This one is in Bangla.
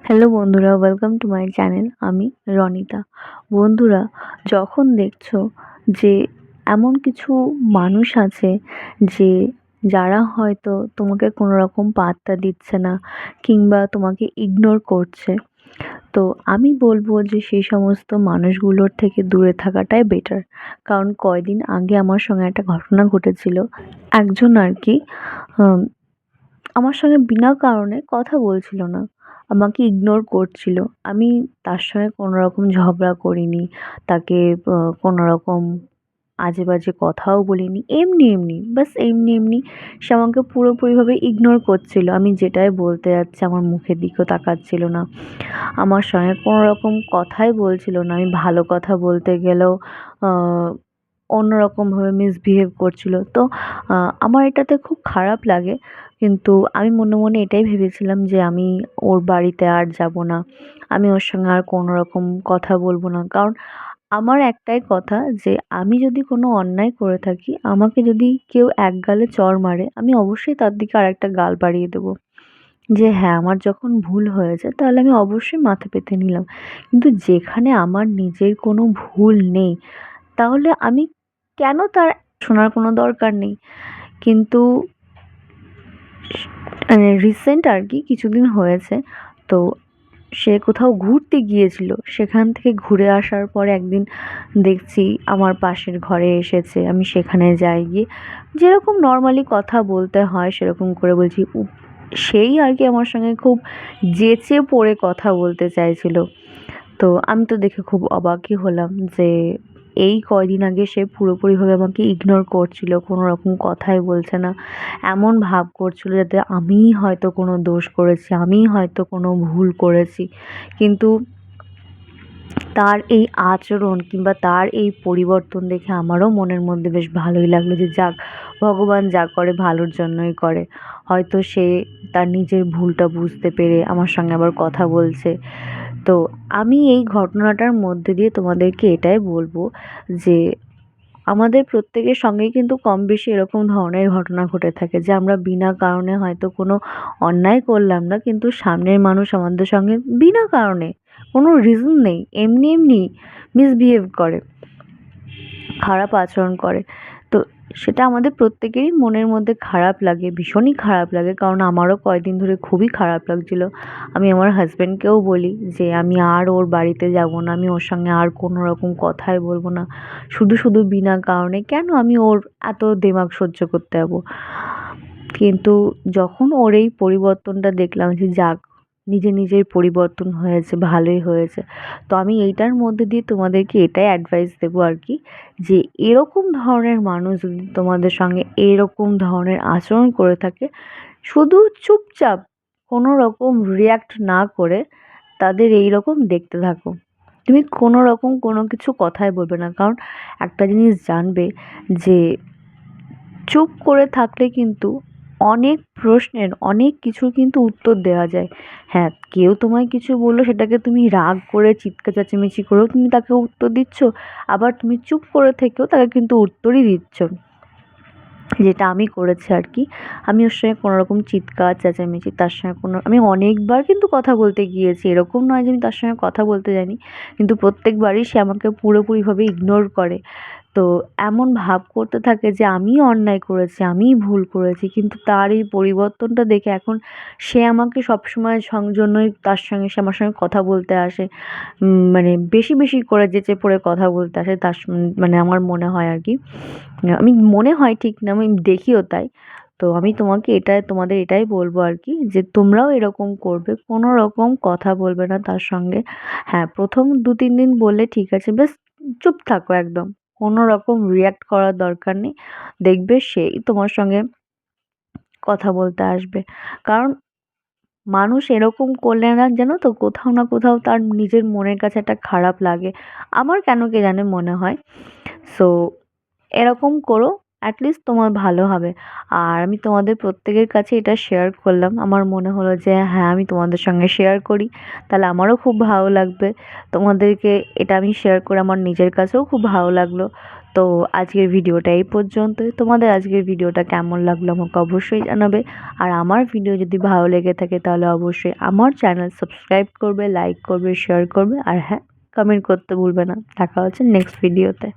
হ্যালো বন্ধুরা, ওয়েলকাম টু মাই চ্যানেল। আমি রনিতা। বন্ধুরা, যখন দেখছো যে এমন কিছু মানুষ আছে যে যারা হয়তো তোমাকে কোনো রকম পাত্তা দিচ্ছে না কিংবা তোমাকে ইগনোর করছে, তো আমি বলবো যে সেই সমস্ত মানুষগুলোর থেকে দূরে থাকাটাই বেটার। কারণ কয়দিন আগে আমার সঙ্গে একটা ঘটনা ঘটেছিল। একজন আর কি আমার সঙ্গে বিনা কারণে কথা বলছিল না। আমাকে ইগনোর করছিল। আমি তার সঙ্গে কোনো রকম ঝগড়া করিনি। তাকে কোনো রকম আজে-বাজে কথাও বলিনি। এমনি, ব্যাস এমনি সে আমাকে পুরোপুরিভাবে ইগনোর করছিল। আমি যেটাই বলতে যাচ্ছি আমার মুখের দিকেও তাকাচ্ছিল না। আমার সঙ্গে কোনো রকম কথাই বলছিল না। আমি ভালো কথা বলতে গেলেও আ অন্যরকমভাবে মিসবিহেভ করছিল। তো আমার এটাতে খুব খারাপ লাগে। কিন্তু আমি মনে এটাই ভেবেছিলাম যে আমি ওর বাড়িতে আর যাব না। আমি ওর সঙ্গে আর কোনো রকম কথা বলব না। কারণ আমার একটাই কথা যে আমি যদি কোনো অন্যায় করে থাকি, আমাকে যদি কেউ এক গালে চড় মারে, আমি অবশ্যই তার দিকে আরেকটা গাল বাড়িয়ে দেবো। যে হ্যাঁ, আমার যখন ভুল হয়েছে তাহলে আমি অবশ্যই মাথা পেতে নিলাম। কিন্তু যেখানে আমার নিজের কোনো ভুল নেই, তাহলে আমি কেন তার শোনার কোনো দরকার নেই। কিন্তু মানে রিসেন্ট আর কি কিছুদিন হয়েছে। তো সে কোথাও ঘুরতে গিয়েছিল। সেখান থেকে ঘুরে আসার পরে একদিন দেখছি আমার পাশের ঘরে এসেছে। আমি সেখানে যাই, গিয়ে যেরকম নরমালি কথা বলতে হয় সেরকম করে বলছি। সেই আর কি আমার সঙ্গে খুব যেচে পড়ে কথা বলতে চাইছিল। তো আমি তো দেখে খুব অবাকই হলাম যে এই কয়দিন আগে সে পুরোপুরিভাবে আমাকে ইগনোর করছিল, কোনো রকম কথাই বলছে না। এমন ভাব করছিল যাতে আমিই হয়তো কোনো দোষ করেছি, আমিই হয়তো কোনো ভুল করেছি। কিন্তু তার এই আচরণ কিংবা তার এই পরিবর্তন দেখে আমারও মনের মধ্যে বেশ ভালোই লাগলো যে যাক, ভগবান যা করে ভালোর জন্যই করে। হয়তো সে তার নিজের ভুলটা বুঝতে পেরে আমার সঙ্গে আবার কথা বলছে। তো আমি এই ঘটনাটার মধ্যে দিয়ে তোমাদেরকে এটাই বলবো যে আমাদের প্রত্যেকের সঙ্গেই কিন্তু কম বেশি এরকম ধরনের ঘটনা ঘটে থাকে যে আমরা বিনা কারণে হয়তো কোনো অন্যায় করলাম না, কিন্তু সামনের মানুষ আমাদের সঙ্গে বিনা কারণে কোনো রিজন নেই এমনি মিসবিহেভ করে, খারাপ আচরণ করে। তো সেটা আমাদের প্রত্যেকেরই মনের মধ্যে খারাপ লাগে, ভীষণই খারাপ লাগে। কারণ আমারও কয়েকদিন ধরে খুবই খারাপ লাগছিল। আমি আমার হাজব্যান্ডকেও বলি যে আমি আর ওর বাড়িতে যাব না, আমি ওর সঙ্গে আর কোনো রকম কথাই বলবো না। শুধু বিনা কারণে কেন আমি ওর এত দেমাক সহ্য করতে যাবো। কিন্তু যখন ওর এই পরিবর্তনটা দেখলাম যে যাক, নিজের পরিবর্তন হয়েছে, ভালোই হয়েছে। তো আমি এইটার মধ্যে দিয়ে তোমাদেরকে এটাই অ্যাডভাইস দেবো আর কি, যে এরকম ধরনের মানুষ যদি তোমাদের সঙ্গে এরকম ধরনের আচরণ করে থাকে, শুধু চুপচাপ কোনো রকম রিঅ্যাক্ট না করে তাদের এইরকম দেখতে থাকো। তুমি কোনো রকম কোনো কিছু কথাই বলবে না। কারণ একটা জিনিস জানবে যে চুপ করে থাকলে কিন্তু অনেক প্রশ্নের, অনেক কিছুর কিন্তু উত্তর দেওয়া যায়। হ্যাঁ, কেউ তোমায় কিছু বললো সেটাকে তুমি রাগ করে চিৎকার চেঁচামেচি করেও তুমি তাকে উত্তর দিচ্ছ, আবার তুমি চুপ করে থেকেও তাকে কিন্তু উত্তরই দিচ্ছ। যেটা আমি করেছি আর কি। আমি ওর সঙ্গে কোনো রকম চিৎকার চেঁচামেচি তার সঙ্গে কোনো, আমি অনেকবার কিন্তু কথা বলতে গিয়েছি। এরকম নয় যে আমি তার সঙ্গে কথা বলতে যাইনি। কিন্তু প্রত্যেকবারই সে আমাকে পুরোপুরিভাবে ইগনোর করে। তো এমন ভাব করতে থাকে যে আমিই অন্যায় করেছি, আমিই ভুল করেছি। কিন্তু তার এই পরিবর্তনটা দেখে এখন সে আমাকে সবসময় জন্যই তার সঙ্গে, সে আমার সঙ্গে কথা বলতে আসে। মানে বেশি করে যেচে পড়ে কথা বলতে আসে মানে আমার মনে হয় আর কি। আমি মনে হয় ঠিক না, আমি দেখিও তাই। তো আমি তোমাদের এটাই বলবো আর কি, যে তোমরাও এরকম করবে। কোনো রকম কথা বলবে না তার সঙ্গে। হ্যাঁ, ১ম ২-৩ দিন বললে ঠিক আছে, বেশ চুপ থাকো একদম। কোনো রকম রিঅ্যাক্ট করার দরকার নেই। দেখবে সেই তোমার সঙ্গে কথা বলতে আসবে। কারণ মানুষ এরকম করলে না জানো তো কোথাও না কোথাও তার নিজের মনের কাছে একটা খারাপ লাগে। আমার কেন কে জানে মনে হয়। সো এরকম করো, at least তোমার ভালো হবে। আর আমি তোমাদের প্রত্যেকের কাছে এটা শেয়ার করলাম। আমার মনে হলো যে হ্যাঁ, আমি তোমাদের সঙ্গে শেয়ার করি। তাহলে আমারও খুব ভালো লাগবে। তোমাদেরকে এটা আমি শেয়ার করে আমার নিজের কাছেও খুব ভালো লাগলো। তো আজকের ভিডিওটা এই পর্যন্তই। তোমাদের আজকের ভিডিওটা কেমন লাগলো আমাকে অবশ্যই জানাবে। আর আমার ভিডিও যদি ভালো লেগে থাকে তাহলে অবশ্যই আমার চ্যানেল সাবস্ক্রাইব করবে, লাইক করবে, শেয়ার করবে আর হ্যাঁ, কমেন্ট করতে ভুলবে না। দেখা হচ্ছে নেক্সট ভিডিওতে।